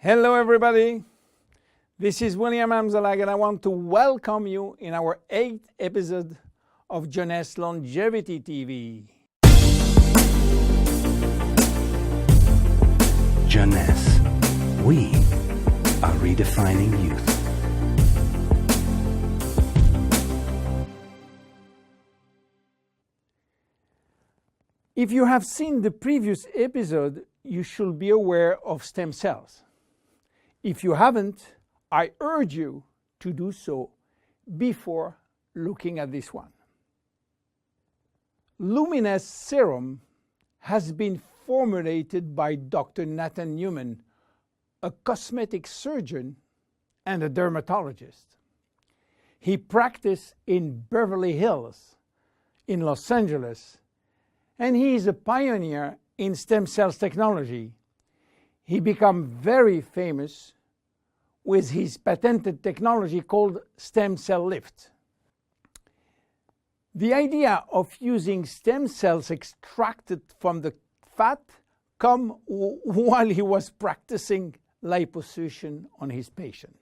Hello everybody, this is William Amzalag and I want to welcome you in our 8th episode of Jeunesse Longevity TV. Jeunesse, we are redefining youth. If you have seen the previous episode, you should be aware of stem cells. If you haven't, I urge you to do so before looking at this one. Luminesce Serum has been formulated by Dr. Nathan Newman, a cosmetic surgeon and a dermatologist. He practiced in Beverly Hills, in Los Angeles, and he is a pioneer in stem cells technology. He became very famous with his patented technology called stem cell lift. The idea of using stem cells extracted from the fat came while he was practicing liposuction on his patient.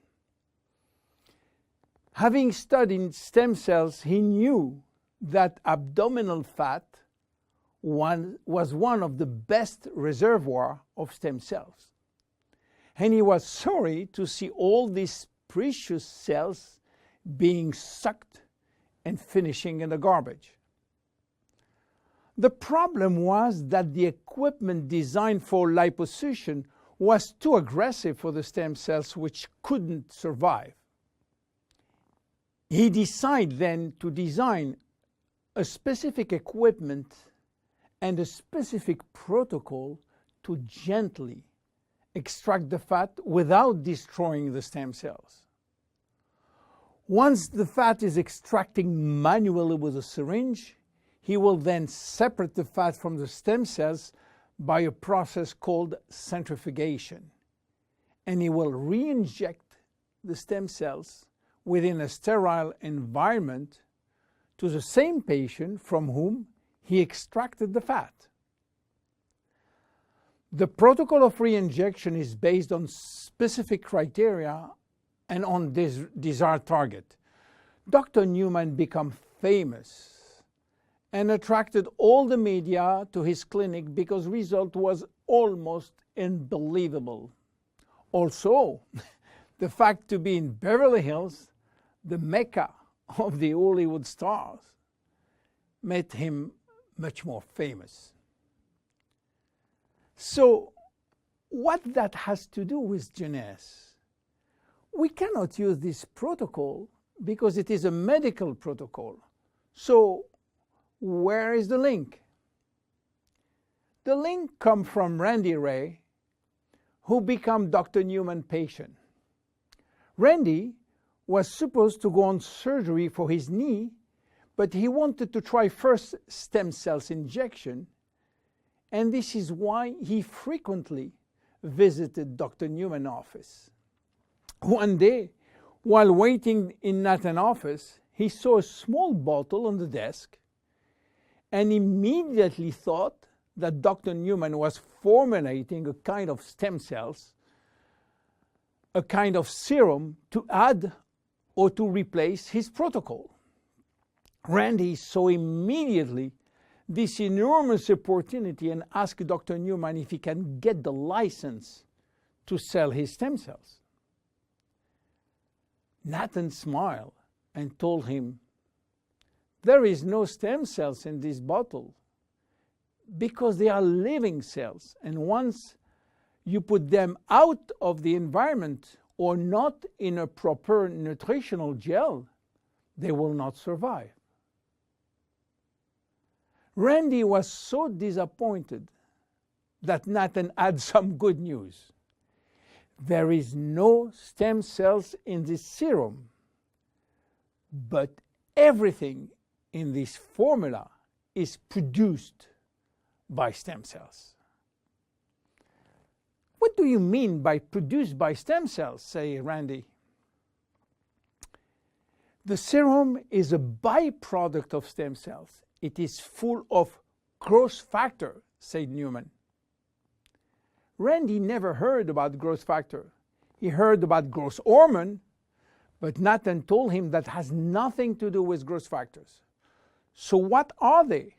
Having studied stem cells, he knew that abdominal fat was one of the best reservoirs of stem cells. And he was sorry to see all these precious cells being sucked and finishing in the garbage. The problem was that the equipment designed for liposuction was too aggressive for the stem cells, which couldn't survive. He decided then to design a specific equipment and a specific protocol to gently extract the fat without destroying the stem cells. Once the fat is extracting manually with a syringe, he will then separate the fat from the stem cells by a process called centrifugation, and he will re-inject the stem cells within a sterile environment to the same patient from whom he extracted the fat. The protocol of re-injection is based on specific criteria and on this desired target. Dr. Newman became famous and attracted all the media to his clinic because the result was almost unbelievable. Also, the fact to be in Beverly Hills, the mecca of the Hollywood stars, made him much more famous. So, what that has to do with Jeunesse? We cannot use this protocol because it is a medical protocol. So, where is the link? The link comes from Randy Ray, who became Dr. Newman's patient. Randy was supposed to go on surgery for his knee, but he wanted to try first stem cells injection, and this is why he frequently visited Dr. Newman's office. One day, while waiting in Nathan's office, he saw a small bottle on the desk and immediately thought that Dr. Newman was formulating a kind of stem cells, a kind of serum to add or to replace his protocol. Randy saw immediately this enormous opportunity and asked Dr. Newman if he can get the license to sell his stem cells. Nathan smiled and told him, "There is no stem cells in this bottle because they are living cells, and once you put them out of the environment or not in a proper nutritional gel, they will not survive." Randy was so disappointed that Nathan had some good news. There is no stem cells in this serum, but everything in this formula is produced by stem cells. What do you mean by produced by stem cells, say Randy? The serum is a byproduct of stem cells. It is full of growth factor, said Newman. Randy never heard about growth factor. He heard about growth hormone, but Nathan told him that has nothing to do with growth factors. So what are they?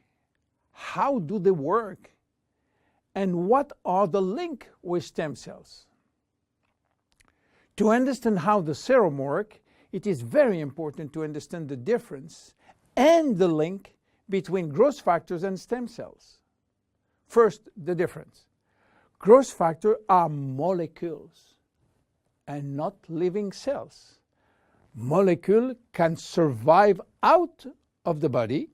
How do they work? And what are the link with stem cells? To understand how the serum works, it is very important to understand the difference and the link between growth factors and stem cells. First, the difference. Growth factors are molecules and not living cells. Molecules can survive out of the body.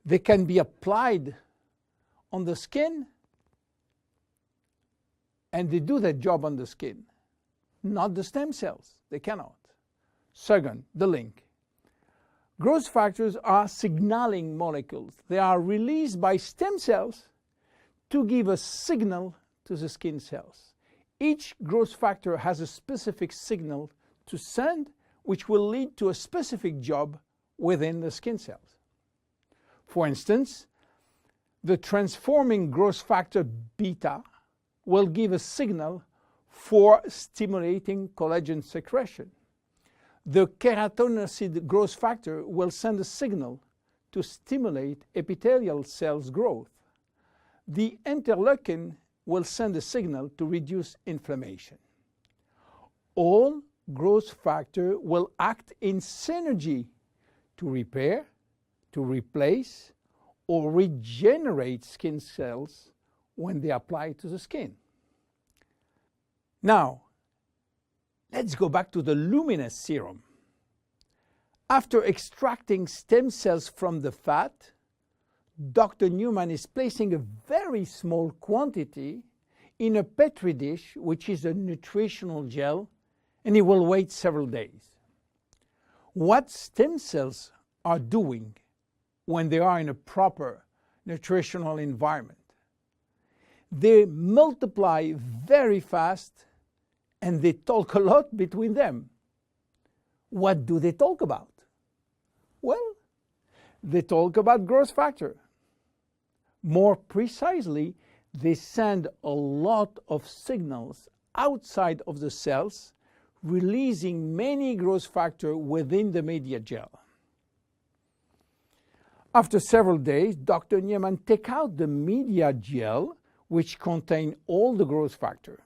They can be applied on the skin, and they do their job on the skin. Not the stem cells. They cannot. Second, the link. Growth factors are signaling molecules. They are released by stem cells to give a signal to the skin cells. Each growth factor has a specific signal to send, which will lead to a specific job within the skin cells. For instance, the transforming growth factor beta will give a signal for stimulating collagen secretion. The keratinocyte growth factor will send a signal to stimulate epithelial cells growth. The interleukin will send a signal to reduce inflammation. All growth factors will act in synergy to repair, to replace, or regenerate skin cells when they apply to the skin. Now, let's go back to the Luminesce serum. After extracting stem cells from the fat, Dr. Newman is placing a very small quantity in a Petri dish, which is a nutritional gel, and he will wait several days. What stem cells are doing when they are in a proper nutritional environment? They multiply very fast and they talk a lot between them. What do they talk about? Well, they talk about growth factor. More precisely, they send a lot of signals outside of the cells, releasing many growth factors within the media gel. After several days, Dr. Newman takes out the media gel, which contains all the growth factor.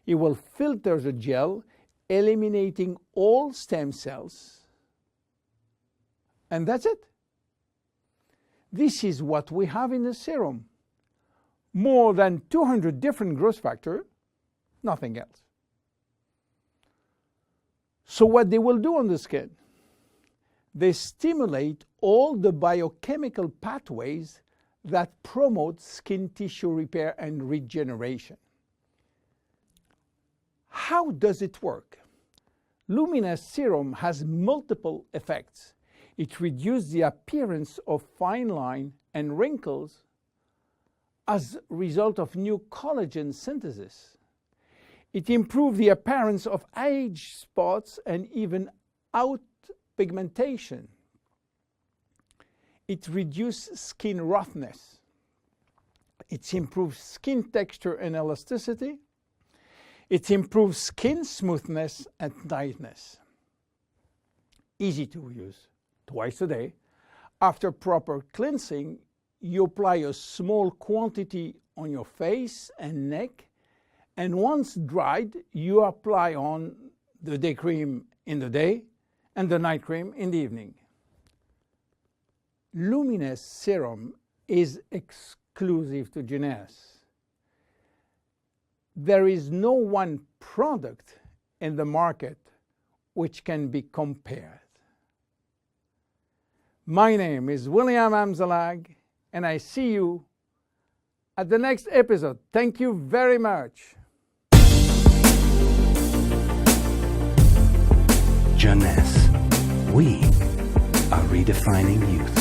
He will filter the gel, eliminating all stem cells. And that's it. This is what we have in the serum. More than 200 different growth factors, nothing else. So what they will do on the skin? They stimulate all the biochemical pathways that promote skin tissue repair and regeneration. How does it work? Luminesce serum has multiple effects. It reduces the appearance of fine lines and wrinkles as a result of new collagen synthesis. It improves the appearance of age spots and even out pigmentation. It reduces skin roughness. It improves skin texture and elasticity. It improves skin smoothness and tightness. Easy to use, twice a day. After proper cleansing, you apply a small quantity on your face and neck, and once dried, you apply on the day cream in the day and the night cream in the evening. Luminesce serum is exclusive to Jeunesse. There is no one product in the market which can be compared. My name is William Amzalag, and I see you at the next episode. Thank you very much. Jeunesse. We are redefining youth.